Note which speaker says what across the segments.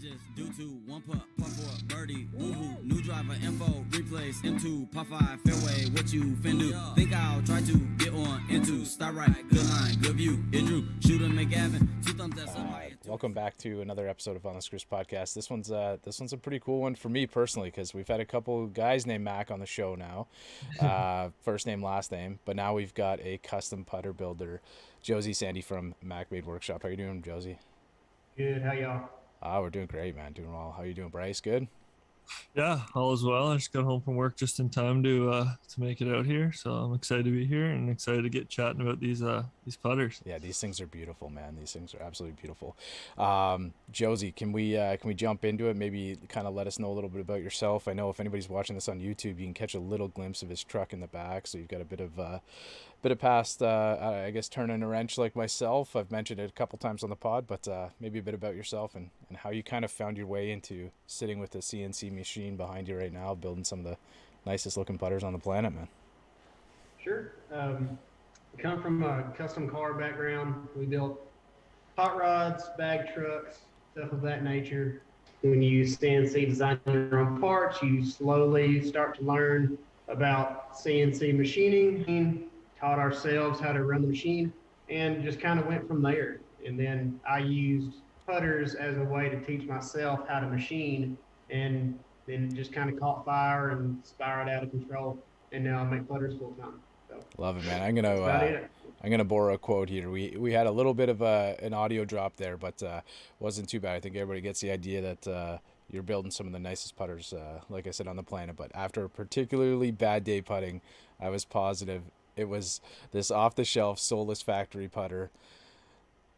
Speaker 1: just do two, one putt, putt for birdie, woohoo, new driver info, replace M2, putt 5, fairway, what you fin do? Think I'll try to get on into, start right, good line, good view, it drew, shoot him McGavin, 2 thumbs that's up.
Speaker 2: Welcome back to another episode of On the Screws podcast. This one's a pretty cool one for me personally because we've had a couple guys named Mac on the show now, first name, last name, but now we've got a custom putter builder, Josey Sandy from MackMade Workshop. How you doing, Josey?
Speaker 3: Good. How y'all?
Speaker 2: We're doing great, man. Doing well. How you doing, Bryce? Good?
Speaker 4: Yeah, all is well. I just got home from work just in time to make it out here, so I'm excited to be here and excited to get chatting about these putters.
Speaker 2: Yeah, these things are beautiful, man. These things are absolutely beautiful. Josey, can we jump into it? Maybe kind of let us know a little bit about yourself. I know if anybody's watching this on YouTube, you can catch a little glimpse of his truck in the back. So you've got a bit of past, I guess, turning a wrench like myself. I've mentioned it a couple times on the pod, but maybe a bit about yourself and how you kind of found your way into sitting with the CNC machine behind you right now, building some of the nicest looking putters on the planet, man.
Speaker 3: Sure. I come from a custom car background. We built hot rods, bag trucks, stuff of that nature. When you CNC design your own parts, you slowly start to learn about CNC machining, taught ourselves how to run the machine, and just kind of went from there. And then I used putters as a way to teach myself how to machine, and then just kind of caught fire and spiraled out of control. And now I make putters full time. So,
Speaker 2: love it, man. I'm gonna borrow a quote here. We had a little bit of an audio drop there, but wasn't too bad. I think everybody gets the idea that you're building some of the nicest putters, like I said, on the planet. But after a particularly bad day putting, I was positive it was this off-the-shelf soulless factory putter.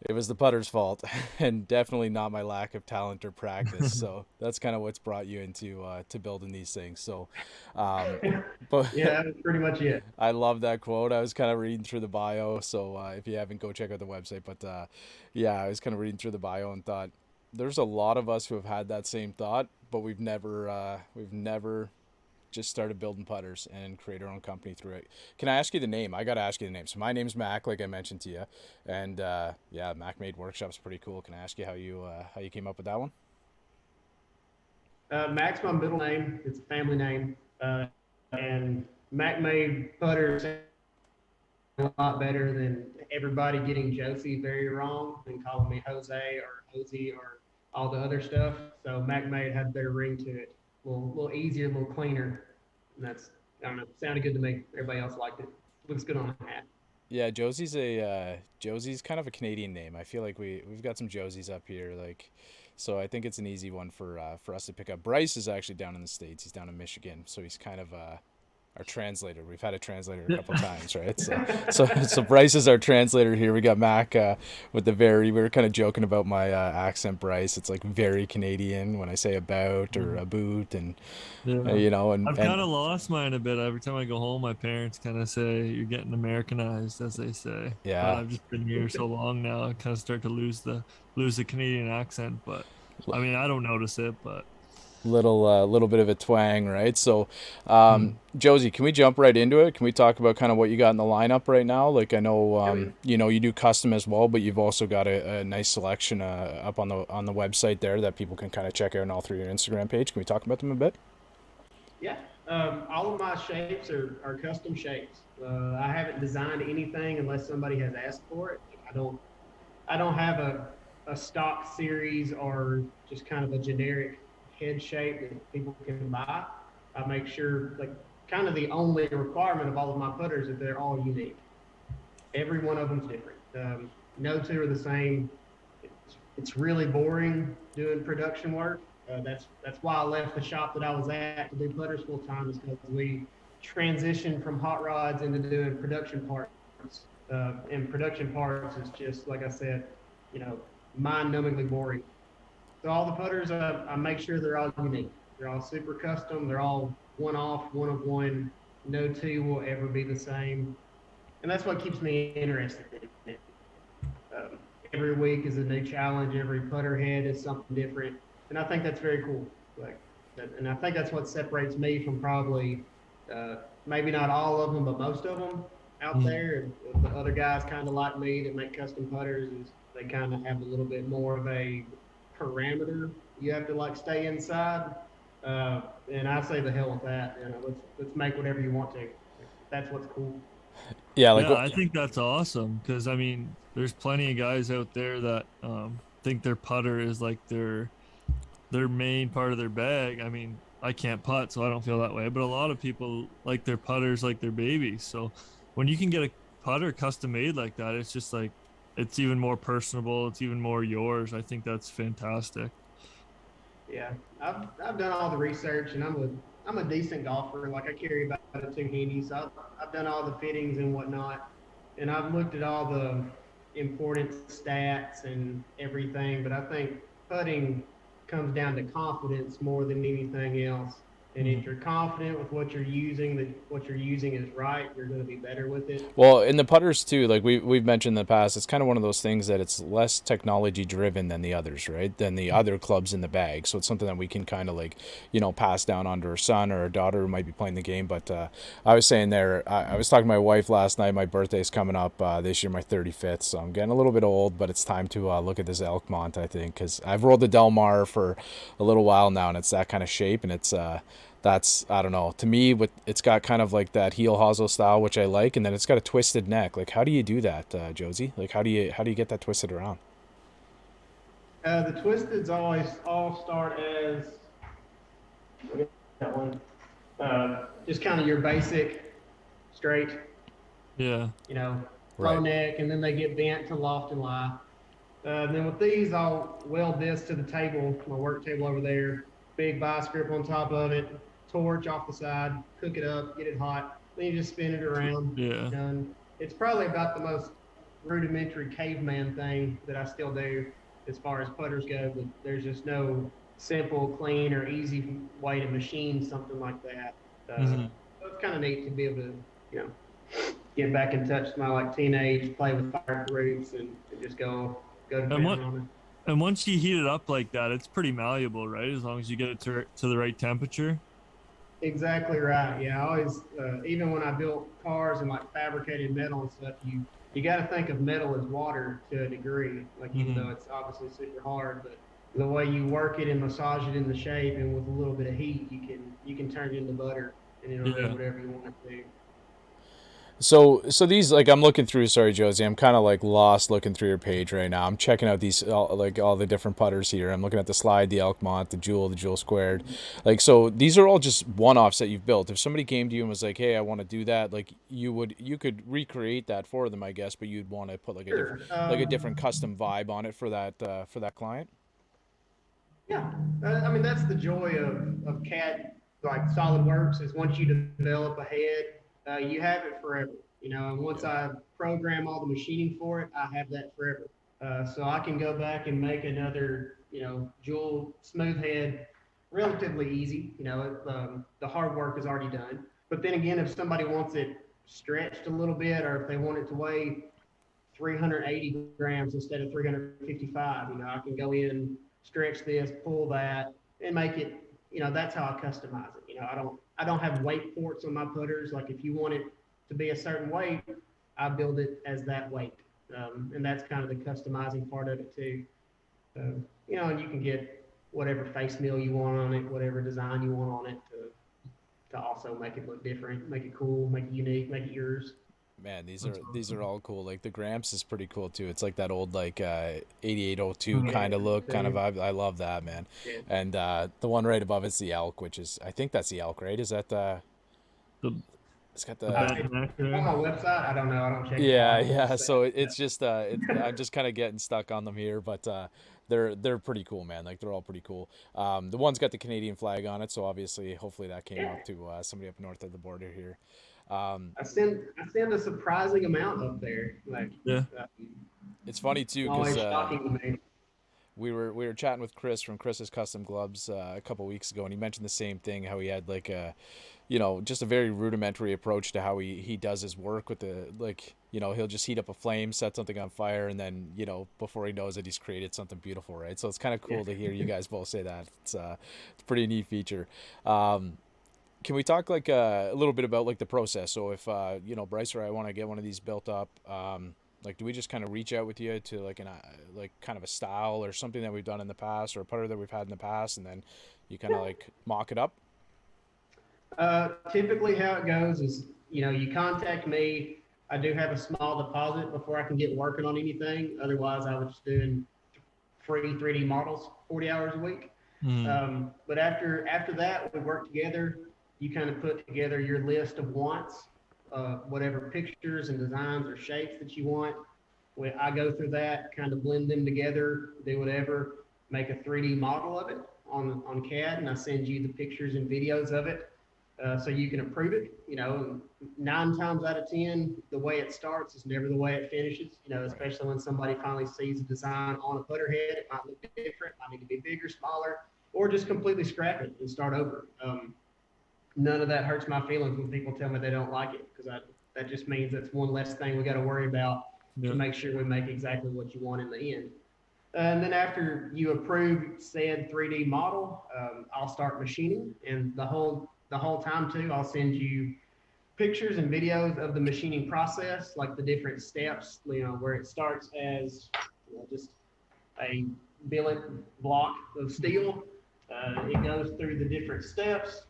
Speaker 2: It was the putter's fault, and definitely not my lack of talent or practice. So that's kind of what's brought you into to building these things. So, but
Speaker 3: yeah, that's pretty much it.
Speaker 2: I love that quote. I was kind of reading through the bio. So if you haven't, go check out the website. But yeah, I was kind of reading through the bio and thought there's a lot of us who have had that same thought, but we've never just started building putters and create our own company through it. Can I ask you the name? I got to ask you the name. So my name's Mac, like I mentioned to you, and yeah, MackMade Workshop's pretty cool. Can I ask you how you came up with that one?
Speaker 3: Mac's my middle name. It's a family name, and MackMade Putters a lot better than everybody getting Josey very wrong and calling me Jose or Josey or all the other stuff. So MackMade had a better ring to it. A little easier, a little cleaner. And that's, I don't know, sounded good to me. Everybody else liked it. Looks good on a hat.
Speaker 2: Yeah, Josey's kind of a Canadian name. I feel like we've got some Joseys up here, like, so I think it's an easy one for us to pick up. Bryce is actually down in the States. He's down in Michigan, so he's kind of our translator. We've had a translator a couple times, right? So Bryce is our translator here. We got Mac with we were kind of joking about my accent, Bryce. It's like very Canadian when I say about or a boot, and you know, and
Speaker 4: I've kind of lost mine a bit. Every time I go home, my parents kind of say you're getting Americanized, as they say.
Speaker 2: Yeah.
Speaker 4: But I've just been here so long now, I kind of start to lose the Canadian accent. But I mean, I don't notice it, but.
Speaker 2: Little bit of a twang, right? So Josey, can we jump right into it? Can we talk about kind of what you got in the lineup right now? Like, I know you know, you do custom as well, but you've also got a nice selection up on the website there that people can kind of check out and all through your Instagram page. Can we talk about them a bit?
Speaker 3: Yeah, all of my shapes are custom shapes. I haven't designed anything unless somebody has asked for it. I don't have a stock series or just kind of a generic head shape that people can buy. I make sure, like, kind of the only requirement of all of my putters is they're all unique. Every one of them's different. No two are the same. It's really boring doing production work. That's why I left the shop that I was at to do putters full time, is because we transitioned from hot rods into doing production parts. And production parts is just, like I said, you know, mind-numbingly boring. So all the putters, I make sure they're all unique. They're all super custom. They're all one-off, one of one. No two will ever be the same. And that's what keeps me interested in it. Every week is a new challenge. Every putter head is something different. And I think that's very cool. And I think that's what separates me from probably, maybe not all of them, but most of them out there. And the other guys kind of like me that make custom putters, is they kind of have a little bit more of a parameter You have to like stay inside. And I say the hell with that. Let's make whatever you want to. That's what's cool.
Speaker 2: Yeah, like
Speaker 4: Yeah, I think that's awesome because I mean, there's plenty of guys out there that think their putter is like their main part of their bag. I mean, I can't putt, so I don't feel that way. But a lot of people like their putters like their babies. So when you can get a putter custom made like that, it's just like it's even more personable. It's even more yours. I think that's fantastic.
Speaker 3: Yeah, I've done all the research, and I'm a decent golfer. Like I carry about a two handy, so I've done all the fittings and whatnot, and I've looked at all the important stats and everything. But I think putting comes down to confidence more than anything else. And if you're confident with what you're using, that what you're using is right, you're going to be better with it.
Speaker 2: well, in the putters too, like we've mentioned in the past, it's kind of one of those things that it's less technology driven than the others, right? Than the other clubs in the bag. So it's something that we can kind of like, pass down onto our son or a daughter who might be playing the game. But I was saying there, I was talking to my wife last night. My birthday's coming up this year, my 35th. So I'm getting a little bit old, but it's time to look at this Elkmont, I think, because I've rolled the Del Mar for a little while now, and it's that kind of shape, and it's that's, I don't know, to me, it's got kind of like that heel hosel style, which I like, and then it's got a twisted neck. Like, how do you do that, Josey? Like, how do you get that twisted around?
Speaker 3: The twisteds always all start as that one, just kind of your basic straight,
Speaker 4: Yeah.
Speaker 3: low
Speaker 2: Right.
Speaker 3: neck, and then they get bent to loft and lie. And then with these, I'll weld this to the table, my work table over there, big vice grip on top of it, torch off the side, cook it up, get it hot. Then you just spin it around.
Speaker 4: Yeah.
Speaker 3: Done. It's probably about the most rudimentary caveman thing that I still do as far as putters go, but there's just no simple, clean, or easy way to machine something like that.
Speaker 4: hmm
Speaker 3: So it's kind of neat to be able to, get back in touch with my like teenage, play with fire roots, and just go to
Speaker 4: And
Speaker 3: town
Speaker 4: what
Speaker 3: on it.
Speaker 4: and once you heat it up like that, it's pretty malleable, right? As long as you get it to the right temperature.
Speaker 3: Exactly right. Yeah, I always, even when I built cars and like fabricated metal and stuff, you got to think of metal as water to a degree. Like even though it's obviously super hard, but the way you work it and massage it in the shape, and with a little bit of heat, you can turn it into butter, and it'll do
Speaker 4: Yeah.
Speaker 3: whatever you want it to do.
Speaker 2: So these, like, I'm looking through. Sorry, Josie, I'm kind of like lost looking through your page right now. I'm checking out these all the different putters here. I'm looking at the Slide, the Elkmont, the Jewel Squared. Like, so these are all just one-offs that you've built. If somebody came to you and was like, "Hey, I want to do that," like you could recreate that for them, I guess, but you'd want to put
Speaker 3: Sure.
Speaker 2: like a different custom vibe on it for that client.
Speaker 3: Yeah, I mean that's the joy of CAD, like SolidWorks, is once you develop a head, you have it forever. And once
Speaker 2: Yeah.
Speaker 3: I program all the machining for it, I have that forever. So I can go back and make another, jewel smooth head relatively easy. The hard work is already done. But then again, if somebody wants it stretched a little bit, or if they want it to weigh 380 grams instead of 355. I can go in, stretch this, pull that, and make it. That's how I customize it. I don't have weight ports on my putters. Like if you want it to be a certain weight, I build it as that weight, and that's kind of the customizing part of it too. So, and you can get whatever face mill you want on it, whatever design you want on it to also make it look different, make it cool, make it unique, make it yours.
Speaker 2: Man,
Speaker 4: That's
Speaker 2: these are
Speaker 4: awesome.
Speaker 2: all cool. Like the Gramps is pretty cool too. It's like that old like 8802
Speaker 4: Mhm.
Speaker 2: kind
Speaker 3: Yeah,
Speaker 2: of look, kind of
Speaker 3: same.
Speaker 2: vibe. I love that, man.
Speaker 3: Yeah.
Speaker 2: And the one right above it's the Elk, which is, I think that's the Elk, right? Is that
Speaker 4: The
Speaker 2: it's got
Speaker 4: the
Speaker 2: the
Speaker 4: bent neck
Speaker 3: On
Speaker 4: there.
Speaker 3: my website, I don't know. I don't check it
Speaker 2: Yeah,
Speaker 3: out.
Speaker 2: yeah. So it's just I'm just kind of getting stuck on them here, but they're pretty cool, man. Like they're all pretty cool. The one's got the Canadian flag on it, so obviously, hopefully that came
Speaker 3: Yeah,
Speaker 2: up to somebody up north of the border here.
Speaker 3: I send a surprising amount up there. Like,
Speaker 4: Yeah.
Speaker 3: uh,
Speaker 2: It's funny
Speaker 3: it's
Speaker 2: too, because
Speaker 3: always shocking to me.
Speaker 2: we were chatting with Chris from Chris's Custom Gloves a couple weeks ago, and he mentioned the same thing. How he had like a, just a very rudimentary approach to how he does his work with the, like, he'll just heat up a flame, set something on fire, and then before he knows it, he's created something beautiful, right? So it's kind of
Speaker 3: Yeah.
Speaker 2: cool to hear you guys both say that. It's a pretty neat feature. Um, can we talk like a little bit about like the process? So if Bryce or I want to get one of these built up, Like, do we just kind of reach out with you to like like kind of a style or something that we've done in the past, or a putter that we've had in the past, and then you kind of like mock it up?
Speaker 3: Typically how it goes is, you contact me. I do have a small deposit before I can get working on anything. Otherwise, I was just doing free 3D models 40 hours a week.
Speaker 4: Mm.
Speaker 3: But after that, we work together. You kind of put together your list of wants, whatever pictures and designs or shapes that you want. I go through that, kind of blend them together, do whatever, make a 3D model of it on CAD, and I send you the pictures and videos of it, so you can approve it. 9 times out of 10, the way it starts is never the way it finishes. Especially when somebody finally sees a design on a putter head, it might look different, might need to be bigger, smaller, or just completely scrap it and start over. None of that hurts my feelings when people tell me they don't like it, because that just means that's one less thing we got to worry about to make sure we make exactly what you want in the end. And then after you approve said 3D model, I'll start machining, and the whole time too, I'll send you pictures and videos of the machining process, like the different steps, where it starts as just a billet block of steel. It goes through the different steps,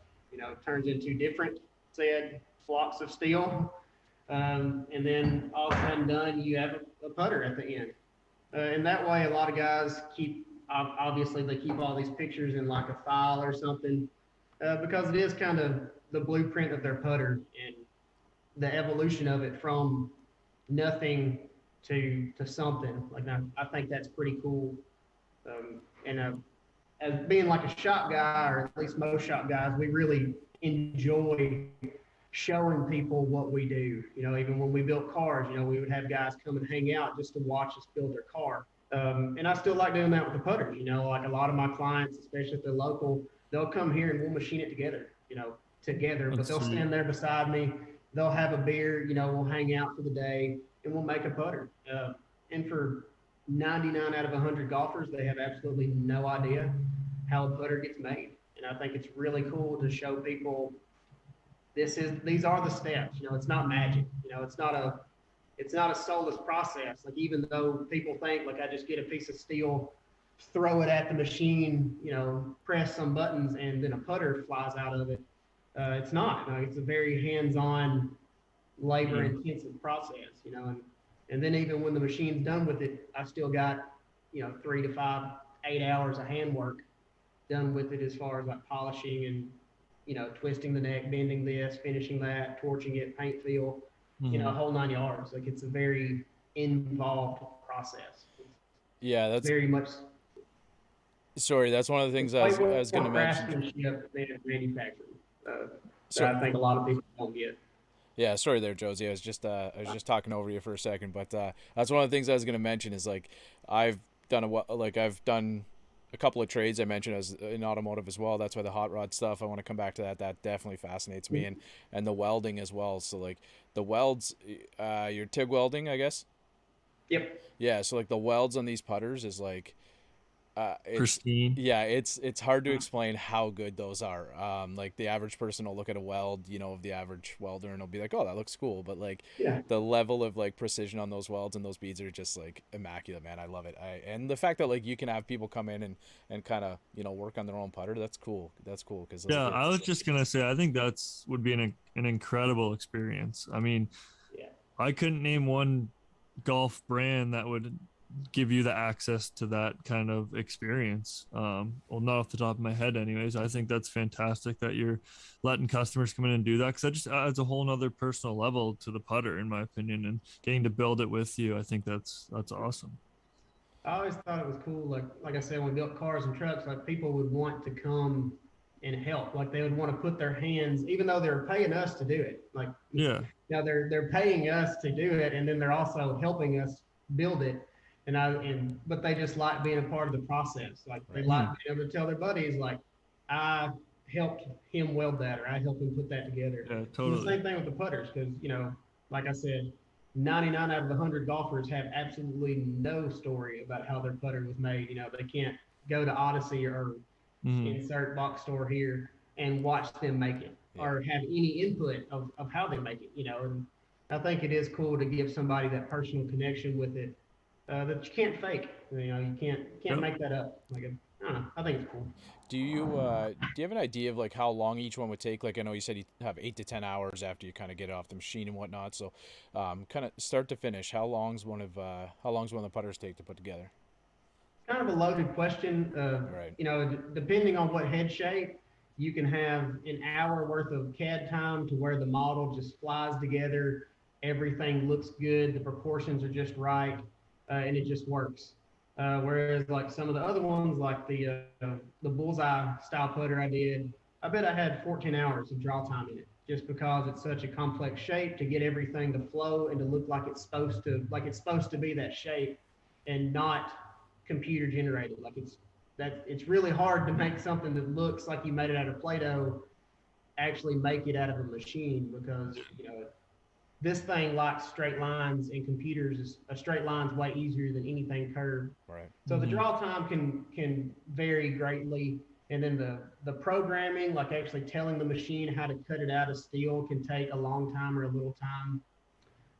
Speaker 3: turns into different said blocks of steel. And then all said and done, you have a putter at the end. And that way, a lot of guys obviously they keep all these pictures in like a file or something, because it is kind of the blueprint of their putter and the evolution of it from nothing to something. Like, I think that's pretty cool. And as being like a shop guy, or at least most shop guys, we really enjoy showing people what we do. Even when we built cars, we would have guys come and hang out just to watch us build their car. And I still like doing that with the putters. Like a lot of my clients, especially if they're local, they'll come here and we'll machine it together, but they'll stand there beside me. They'll have a beer, we'll hang out for the day, and we'll make a putter. And for 99 out of 100 golfers, they have absolutely no idea how a putter gets made. And I think it's really cool to show people these are the steps. It's not magic. It's not a soulless process. Like, even though people think like I just get a piece of steel, throw it at the machine, press some buttons, and then a putter flies out of it. It's not. It's a very hands-on, labor-intensive process. And then even when the machine's done with it, I still got 3 to 5, 8 hours of handwork done with it, as far as like polishing and twisting the neck, bending this, finishing that, torching it, paint fill, a whole 9 yards. Like, it's a very involved process.
Speaker 2: Yeah, that's
Speaker 3: very much.
Speaker 2: Sorry, that's one of the things I was going to mention.
Speaker 3: Craftsmanship than manufacturing. That I think a lot of people don't get.
Speaker 2: Yeah, sorry there, Josey. I was just talking over you for a second, but that's one of the things I was going to mention is like I've done a couple of trades. I mentioned as in automotive as well. That's why the hot rod stuff, I want to come back to that. That definitely fascinates me, and the welding as well. So like the welds, your TIG welding, I guess.
Speaker 3: Yep.
Speaker 2: Yeah, so like the welds on these putters is like
Speaker 4: pristine.
Speaker 2: Yeah, it's hard to explain how good those are. Like the average person will look at a weld, of the average welder, and they'll be like, "Oh, that looks cool," but like the level of like precision on those welds and those beads are just like immaculate, man. I love it. And the fact that like you can have people come in and kind of work on their own putter, that's cool. That's cool because
Speaker 4: I was just gonna say, I think that's would be an incredible experience. I mean, I couldn't name one golf brand that would give you the access to that kind of experience. Well, not off the top of my head anyways. I think that's fantastic that you're letting customers come in and do that, because that just adds a whole nother personal level to the putter, in my opinion, and getting to build it with you. I think that's awesome.
Speaker 3: I always thought it was cool. Like I said, when we built cars and trucks, like people would want to come and help. Like they would want to put their hands, even though they're paying us to do it. Like, now they're paying us to do it, and then they're also helping us build it. But they just like being a part of the process. Like they like being able to tell their buddies, like, I helped him weld that, or I helped him put that together.
Speaker 4: Yeah, totally.
Speaker 3: It's the same thing with the putters, because like I said, 99 out of 100 golfers have absolutely no story about how their putter was made. They can't go to Odyssey or insert box store here and watch them make it, or have any input of how they make it. And I think it is cool to give somebody that personal connection with it that you can't fake. You can't
Speaker 4: Yep.
Speaker 3: make that up. Like, I don't know. I think it's cool.
Speaker 2: Do you have an idea of like how long each one would take? Like I know you said you have 8 to 10 hours after you kind of get it off the machine and whatnot. So, kind of start to finish, how long's one of the putters take to put together?
Speaker 3: Kind of a loaded question.
Speaker 2: Right.
Speaker 3: Depending on what head shape, you can have an hour worth of CAD time to where the model just flies together. Everything looks good. The proportions are just right, and it just works. Whereas like some of the other ones, like the bullseye style putter I did, I bet I had 14 hours of draw time in it, just because it's such a complex shape to get everything to flow and to look like it's supposed to be that shape, and not computer generated. Like it's really hard to make something that looks like you made it out of Play-Doh actually make it out of a machine, because this thing likes straight lines, and computers is a straight line's way easier than anything curved.
Speaker 2: Right.
Speaker 3: So the draw time can vary greatly, and then the programming, like actually telling the machine how to cut it out of steel, can take a long time or a little time.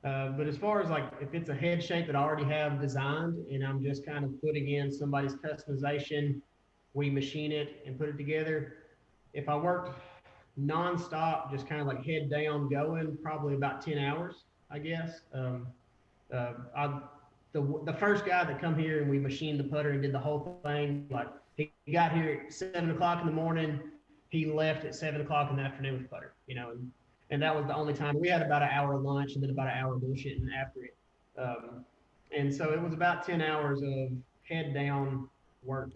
Speaker 3: But as far as like if it's a head shape that I already have designed and I'm just kind of putting in somebody's customization, we machine it and put it together. If I worked nonstop, just kind of like head down going, probably about 10 hours, I guess. The first guy that come here and we machined the putter and did the whole thing, like he got here at 7 o'clock in the morning, he left at 7 o'clock in the afternoon with the putter, and that was the only time. We had about an hour lunch and then about an hour bullshitting after it. And so it was about 10 hours of head down work.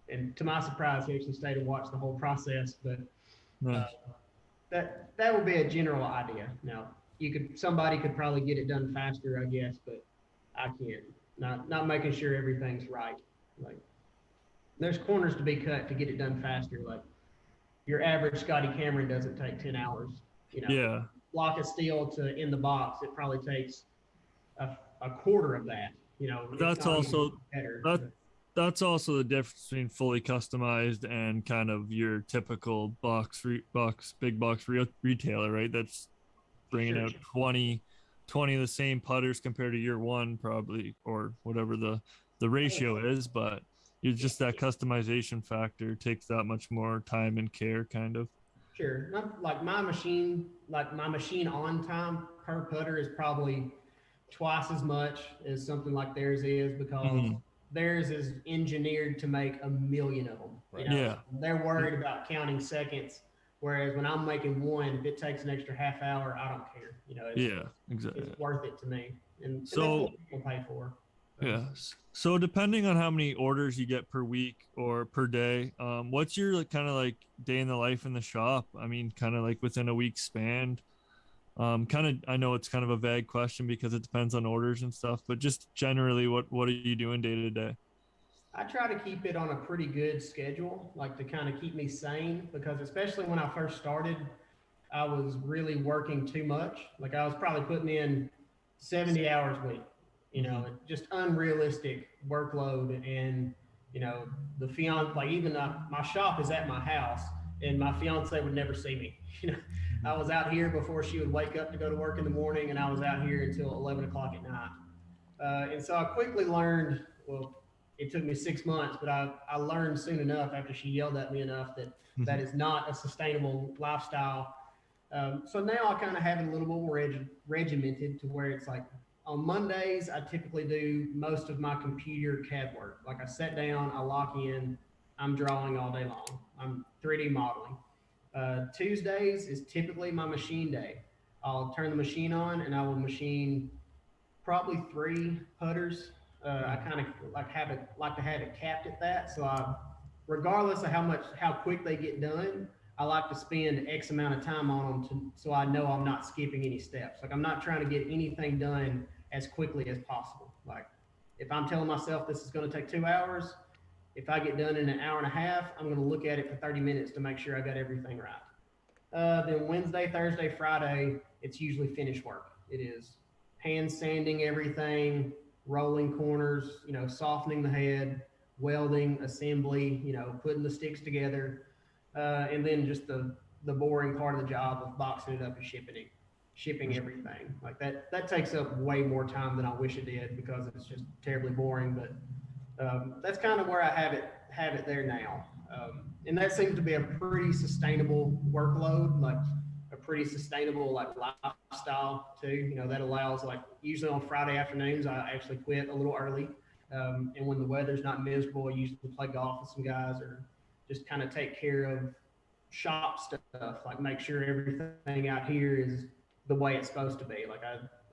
Speaker 3: And to my surprise, he actually stayed and watched the whole process. But
Speaker 4: Nice.
Speaker 3: that would be a general idea. Now, somebody could probably get it done faster, I guess, but I can't. Not making sure everything's right. Like, there's corners to be cut to get it done faster. Like, your average Scotty Cameron doesn't take 10 hours.
Speaker 4: Yeah.
Speaker 3: Block of steel to in the box, it probably takes a quarter of that.
Speaker 4: That's also better. That's also the difference between fully customized and kind of your typical big box retailer, right? That's bringing out 20 of the same putters compared to year one, probably, or whatever the ratio is. But it's just that customization factor takes that much more time and care, kind of.
Speaker 3: Sure. Not like my machine on time per putter is probably twice as much as something like theirs is, because theirs is engineered to make a million of them.
Speaker 2: Right.
Speaker 4: Yeah.
Speaker 3: They're worried about counting seconds, whereas when I'm making one, if it takes an extra half hour, I don't care.
Speaker 4: Exactly.
Speaker 3: It's worth it to me, and
Speaker 4: So-
Speaker 3: that's what people pay for.
Speaker 4: Yeah. So depending on how many orders you get per week or per day, what's your kind of like day in the life in the shop? I mean, kind of like within a week span. I know it's kind of a vague question because it depends on orders and stuff, but just generally, what are you doing day to day?
Speaker 3: I try to keep it on a pretty good schedule, like to kind of keep me sane, because especially when I first started, I was really working too much. Like I was probably putting in 70 hours a week, just unrealistic workload. And, the fiance, like even my shop is at my house, and my fiance would never see me. I was out here before she would wake up to go to work in the morning, and I was out here until 11 o'clock at night. And so I quickly learned, well, it took me 6 months, but I learned soon enough after she yelled at me enough that is not a sustainable lifestyle. So now I kind of have it a little more regimented, to where it's like on Mondays, I typically do most of my computer CAD work. Like I sit down, I lock in, I'm drawing all day long. I'm 3D modeling. Tuesdays is typically my machine day. I'll turn the machine on and I will machine probably 3 putters. I kind of like to have it capped at that. So regardless of how quick they get done, I like to spend X amount of time on them so I know I'm not skipping any steps. Like I'm not trying to get anything done as quickly as possible. Like if I'm telling myself this is going to take 2 hours, if I get done in an hour and a half, I'm going to look at it for 30 minutes to make sure I got everything right. Then Wednesday, Thursday, Friday, it's usually finish work. It is hand sanding everything, rolling corners, softening the head, welding, assembly, putting the sticks together, and then just the boring part of the job of boxing it up and shipping it. shipping everything. Like that takes up way more time than I wish it did because it's just terribly boring. But that's kind of where I have it there now. And that seems to be a pretty sustainable workload, like a pretty sustainable like lifestyle too. You know, that allows like usually on Friday afternoons, I actually quit a little early. And when the weather's not miserable, I usually play golf with some guys or just kind of take care of shop stuff, like make sure everything out here is the way it's supposed to be. Like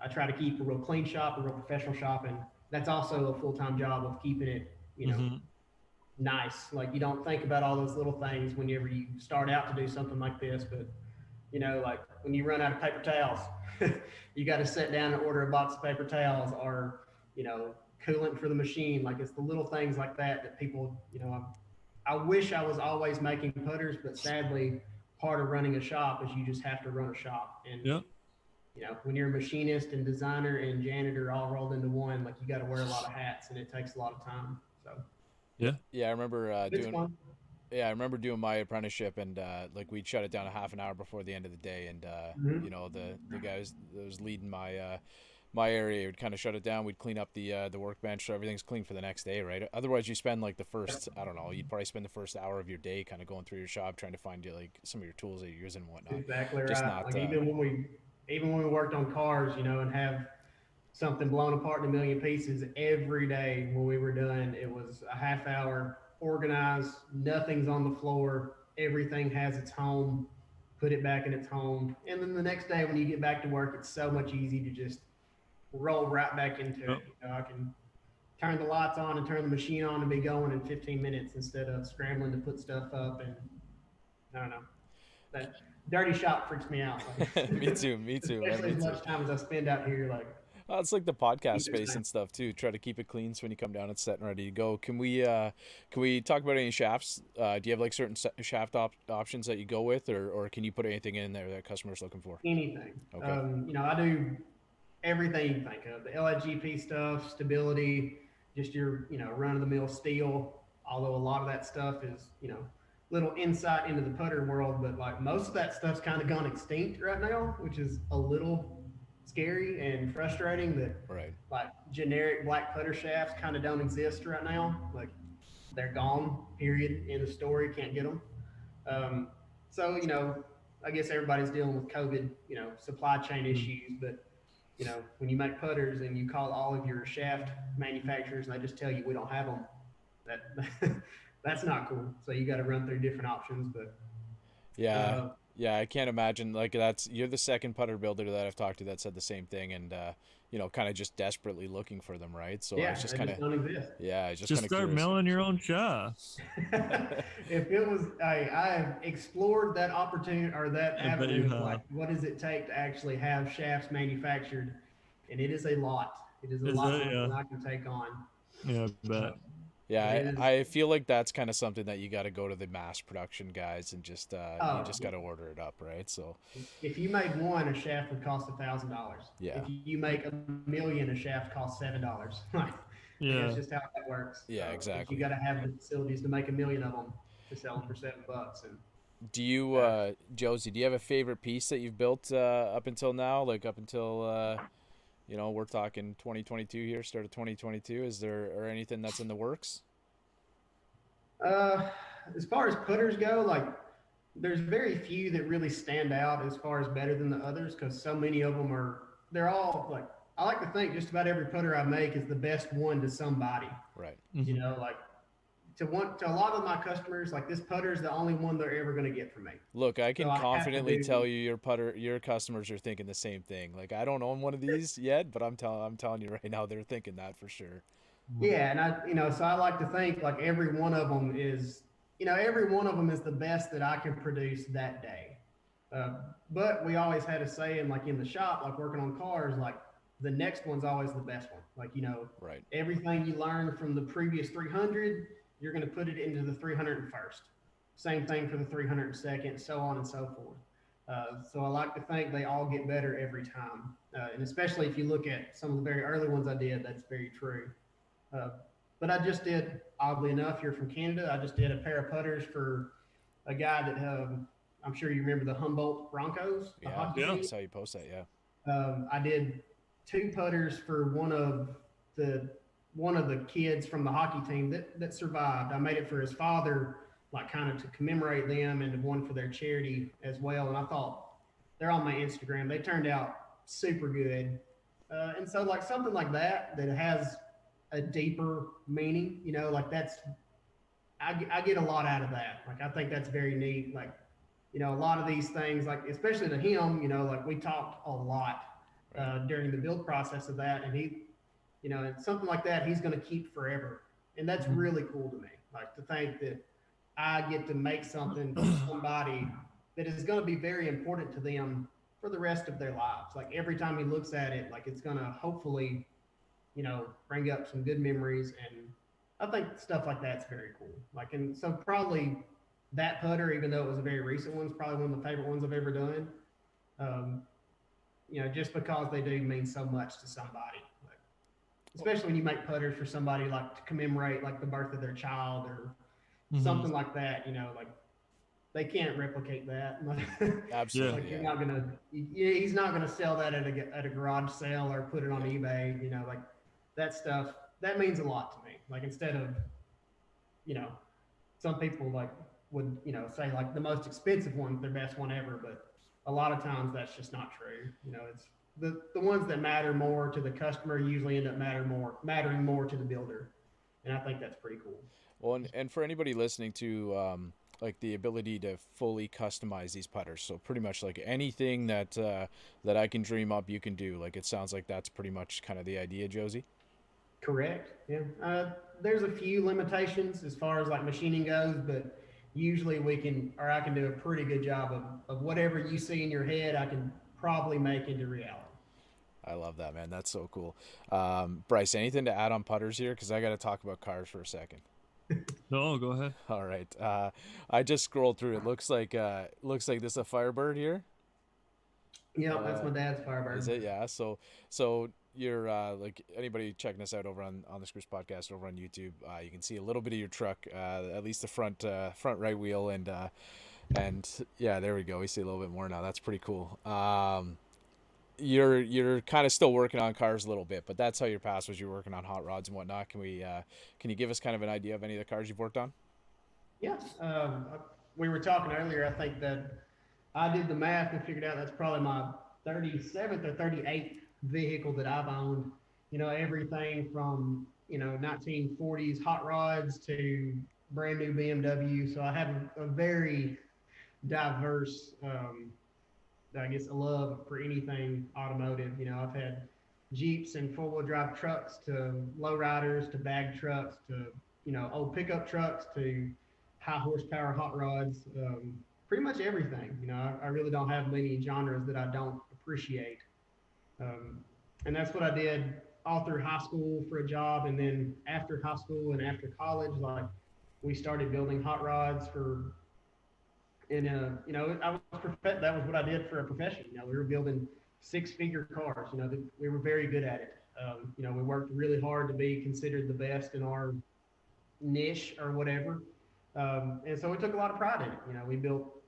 Speaker 3: I try to keep a real clean shop, a real professional shop, and that's also a full-time job of keeping it, you know, nice. Like you don't think about all those little things whenever you start out to do something like this, but you know, like when you run out of paper towels, you got to sit down and order a box of paper towels or, you know, coolant for the machine. Like it's the little things like that people, you know, I wish I was always making putters, but sadly, part of running a shop is you just have to run a shop. And,
Speaker 4: Yep.
Speaker 3: you know, when you're a machinist and designer and janitor all rolled into one, like you got to wear a lot of hats and it takes a lot of time. So,
Speaker 2: Yeah, I remember
Speaker 3: it's fun.
Speaker 2: yeah, I remember doing my apprenticeship, and like we'd shut it down a half an hour before the end of the day, and you know, the guys that was leading my area would kind of shut it down. We'd clean up the workbench so everything's clean for the next day, right? Otherwise, you spend like the first, I don't know, you'd probably spend the first hour of your day kind of going through your shop trying to find like some of your tools that you're using and whatnot.
Speaker 3: Exactly
Speaker 2: Just
Speaker 3: right.
Speaker 2: not,
Speaker 3: Like even when we worked on cars, you know, and have something blown apart in a million pieces every day when we were done, it was a half hour, organized, nothing's on the floor, everything has its home, put it back in its home. And then the next day when you get back to work, it's so much easy to just roll right back into it. You know, I can turn the lights on and turn the machine on and be going in 15 minutes instead of scrambling to put stuff up. And I don't know, that dirty shop freaks me out. Like,
Speaker 2: me too,
Speaker 3: especially
Speaker 2: man,
Speaker 3: as much time as I spend out here, like.
Speaker 2: It's like the podcast space and stuff too. Try to keep it clean so when you come down, it's set and ready to go. Can we talk about any shafts? Do you have like certain shaft options that you go with, or can you put anything in there that customers looking for?
Speaker 3: Anything.
Speaker 2: Okay.
Speaker 3: You know, I do everything you can think of. The LIGP stuff, stability, just your, you know, run-of-the-mill steel. Although a lot of that stuff is, you know, little insight into the putter world, but like most of that stuff's kind of gone extinct right now, which is a little scary and frustrating that
Speaker 2: Right.
Speaker 3: like generic black putter shafts kind of don't exist right now. Like they're gone, period, in the story, can't get them. So, you know, I guess everybody's dealing with COVID, you know, supply chain issues, but you know, when you make putters and you call all of your shaft manufacturers and they just tell you we don't have them, that that's not cool. So you got to run through different options, but
Speaker 2: yeah, I can't imagine like you're the second putter builder that I've talked to that said the same thing, and you know, kind of just desperately looking for them, right? So
Speaker 3: yeah,
Speaker 2: it's just
Speaker 3: they
Speaker 2: kind
Speaker 3: just
Speaker 2: of
Speaker 3: don't exist.
Speaker 2: yeah, it's
Speaker 4: just start
Speaker 2: curious.
Speaker 4: milling your own shafts.
Speaker 3: If it was, I have explored that opportunity or that avenue. Like, what does it take to actually have shafts manufactured? And it is a lot. It is a lot more than I can take on.
Speaker 4: Yeah, I bet.
Speaker 2: Yeah, I feel like that's kind of something that you got to go to the mass production guys and just you just got to order it up, right? So
Speaker 3: if you make one, a shaft would cost $1,000.
Speaker 2: Yeah.
Speaker 3: If you make 1,000,000, a shaft costs $7.
Speaker 4: Yeah,
Speaker 3: that's just how that works.
Speaker 2: Yeah,
Speaker 3: so
Speaker 2: exactly.
Speaker 3: You got to have the facilities to make 1,000,000 of them to sell them for $7. And
Speaker 2: do you, Josey? Do you have a favorite piece that you've built up until now? Like up until you know, we're talking 2022 here, start of 2022. Is there or anything that's in the works?
Speaker 3: As far as putters go, like there's very few that really stand out as far as better than the others because so many of them they're all like, I like to think just about every putter I make is the best one to somebody.
Speaker 2: Right.
Speaker 3: You know, like to a lot of my customers, like this putter is the only one they're ever going to get from me.
Speaker 2: Look, I can confidently tell you your customers are thinking the same thing. Like I don't own one of these yet, but I'm telling you right now, they're thinking that for sure.
Speaker 3: Yeah, and you know, so I like to think like every one of them is, you know, every one of them is the best that I can produce that day. But we always had a saying, like in the shop, like working on cars, like the next one's always the best one. Like, you know,
Speaker 2: right.
Speaker 3: Everything you learn from the previous 300, you're going to put it into the 301st. Same thing for the 302nd, so on and so forth. So I like to think they all get better every time. And especially if you look at some of the very early ones I did, that's very true. But I just did, oddly enough, you're from Canada, I just did a pair of putters for a guy that I'm sure you remember the Humboldt Broncos, the hockey
Speaker 2: I
Speaker 3: team.
Speaker 2: saw you post that. Yeah.
Speaker 3: I did 2 putters for one of the kids from the hockey team that survived. I made it for his father, like kind of to commemorate them, and one for their charity as well. And I thought they're on my Instagram. They turned out super good. And so like something like that has a deeper meaning, you know, like I get a lot out of that. Like I think that's very neat. Like, you know, a lot of these things, like especially to him, you know, like we talked a lot during the build process of that, and he, you know, and something like that he's going to keep forever, and that's really cool to me. Like to think that I get to make something for somebody that is going to be very important to them for the rest of their lives. Like every time he looks at it, like it's going to hopefully, you know, bring up some good memories. And I think stuff like that's very cool. Like, and so probably that putter, even though it was a very recent one, is probably one of the favorite ones I've ever done. You know, just because they do mean so much to somebody. Like, especially when you make putters for somebody like to commemorate like the birth of their child or something like that, you know, like they can't replicate that.
Speaker 2: Absolutely.
Speaker 3: Like you're not gonna, he's not gonna sell that at a garage sale or put it on eBay. You know, like that stuff that means a lot to me. Like instead of, you know, some people like would, you know, say like the most expensive one's their best one ever, but a lot of times that's just not true. You know, it's the ones that matter more to the customer usually end up mattering more to the builder, and I think that's pretty cool.
Speaker 2: Well, and for anybody listening to like the ability to fully customize these putters, so pretty much like anything that that I can dream up, you can do. Like it sounds like that's pretty much kind of the idea, Josey.
Speaker 3: Correct. Yeah. There's a few limitations as far as like machining goes, but usually I can do a pretty good job of whatever you see in your head, I can probably make into reality.
Speaker 2: I love that, man. That's so cool. Bryce, anything to add on putters here? Because I got to talk about cars for a second.
Speaker 4: No, go ahead.
Speaker 2: All right. I just scrolled through. It looks like this is a Firebird here.
Speaker 3: Yeah, that's my dad's Firebird.
Speaker 2: Is it? Yeah. So you're like anybody checking us out over on the Screws Podcast over on YouTube, you can see a little bit of your truck, at least the front right wheel, and yeah, there we go. We see a little bit more now. That's pretty cool. You're kind of still working on cars a little bit, but that's how your past was. You're working on hot rods and whatnot. Can you give us kind of an idea of any of the cars you've worked on?
Speaker 3: Yeah. We were talking earlier. I think that I did the math and figured out that's probably my 37th or 38th vehicle that I've owned. You know, everything from, you know, 1940s hot rods to brand new BMW. So I have a very diverse, I guess, a love for anything automotive. You know, I've had Jeeps and four-wheel drive trucks to lowriders to bag trucks to, you know, old pickup trucks to high horsepower hot rods. Pretty much everything. You know, I really don't have many genres that I don't appreciate. And that's what I did all through high school for a job. And then after high school and after college, like we started building hot rods you know, that was what I did for a profession. You know, we were building 6-figure cars, you know, we were very good at it. You know, we worked really hard to be considered the best in our niche or whatever. And so we took a lot of pride in it. You know, we built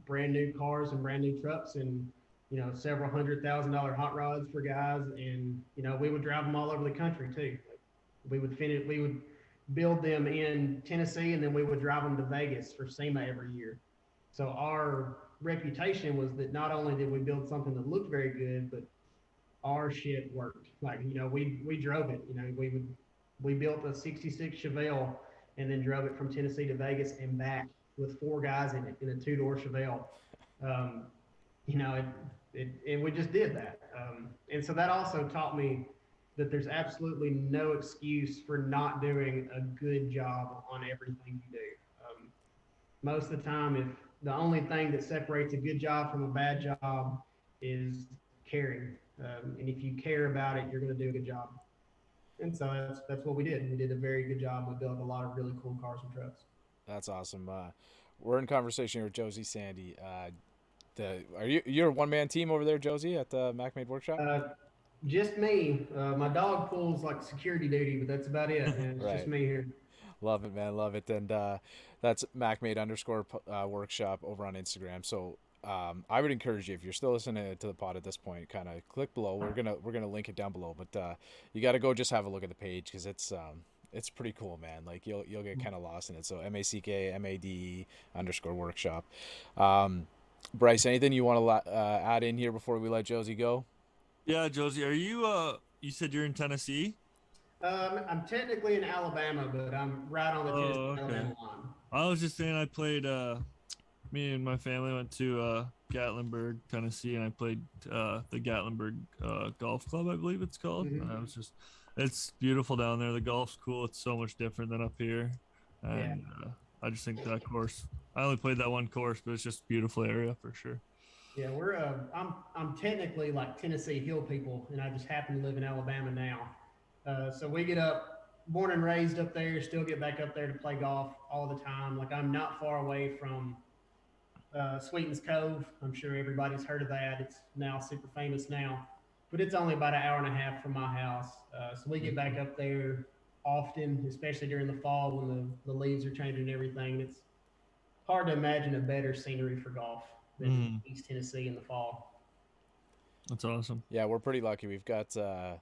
Speaker 3: brand new cars and brand new trucks and, you know, several $100,000 hot rods for guys. And, you know, we would drive them all over the country too. We would build them in Tennessee and then we would drive them to Vegas for SEMA every year. So our reputation was that not only did we build something that looked very good, but our shit worked. Like, you know, we drove it, you know, we built a 66 Chevelle and then drove it from Tennessee to Vegas and back with 4 guys in it in a 2-door Chevelle. You know, we just did that. And so that also taught me that there's absolutely no excuse for not doing a good job on everything you do. Most of the time, if the only thing that separates a good job from a bad job is caring. And if you care about it, you're going to do a good job. And so that's what we did. We did a very good job. We built a lot of really cool cars and trucks.
Speaker 2: That's awesome. We're in conversation with Josey Sandy. You're a one-man team over there, Josey, at the MacMade workshop?
Speaker 3: Just me. My dog pulls like security duty, but that's about it. And it's
Speaker 2: Right.
Speaker 3: just me here.
Speaker 2: Love it, man. Love it. And that's MacMade _workshop over on Instagram. So I would encourage you, if you're still listening to the pod at this point, kind of click below. We're gonna link it down below. But you got to go just have a look at the page, because it's pretty cool, man. Like you'll get kind of lost in it. So MackMade _workshop. Bryce, anything you want to add in here before we let Josey go?
Speaker 4: Yeah, Josey, are you? You said you're in Tennessee.
Speaker 3: I'm technically in Alabama, but I'm right on the Tennessee-Alabama line.
Speaker 4: I was just saying, I played. Me and my family went to Gatlinburg, Tennessee, and I played the Gatlinburg Golf Club, I believe it's called.
Speaker 3: Mm-hmm.
Speaker 4: It's beautiful down there. The golf's cool. It's so much different than up here, and I just think that course. I only played that one course, but it's just a beautiful area for sure.
Speaker 3: Yeah, I'm technically like Tennessee Hill people, and I just happen to live in Alabama now. So we get up, born and raised up there, still get back up there to play golf all the time. Like I'm not far away from Sweetens Cove. I'm sure everybody's heard of that. It's now super famous now, but it's only about an hour and a half from my house. So we get back up there often, especially during the fall when the leaves are changing and everything. It's hard to imagine a better scenery for golf than East Tennessee in the fall.
Speaker 4: That's awesome.
Speaker 2: Yeah, we're pretty lucky. We've got a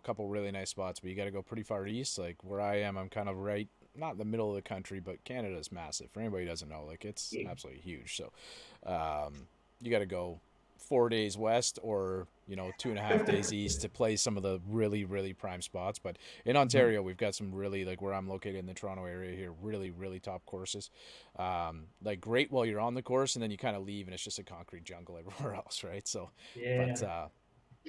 Speaker 2: couple really nice spots, but you got to go pretty far east. Like where I am, I'm kind of right, not in the middle of the country, but Canada's massive. For anybody who doesn't know, like it's absolutely huge. So you got to go 4 days west or 2.5 days east to play some of the really, really prime spots. But in Ontario, we've got some really, like where I'm located in the Toronto area here, really, really top courses. Like great while you're on the course, and then you kind of leave and it's just a concrete jungle everywhere else, right? So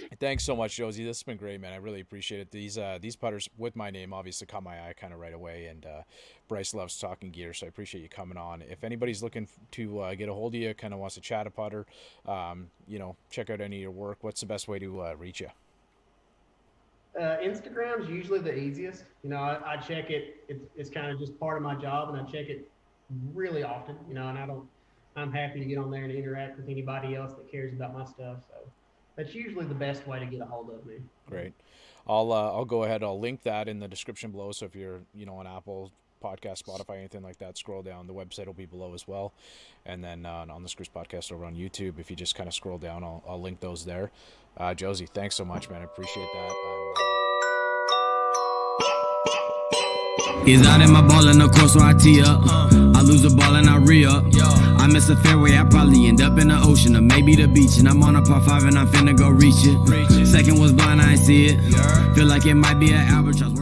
Speaker 2: but thanks so much, Josey. This has been great, man. I really appreciate it. These putters with my name obviously caught my eye kind of right away, and Bryce loves talking gear, so I appreciate you coming on. If anybody's looking to get a hold of you, kind of wants to chat a putter, check out any of your work, what's the best way to reach you?
Speaker 3: Instagram's usually the easiest. I check it. It's kind of just part of my job, and I check it really often. And I'm happy to get on there and interact with anybody else that cares about my stuff. So that's usually the best way to get a hold of me.
Speaker 2: Great. I'll go ahead. I'll link that in the description below. So if you're, on Apple Podcast, Spotify, anything like that, scroll down. The website will be below as well. And then on the Screws Podcast over on YouTube, if you just kind of scroll down, I'll link those there. Josey, thanks so much, man. I appreciate that.
Speaker 1: He's out in my ball in the course, so I tee up. I lose the ball and I re-up. I miss a fairway, I probably end up in the ocean or maybe the beach. And I'm on a par 5 and I'm finna go reach it. Second was blind, I ain't see it. Feel like it might be an albatross.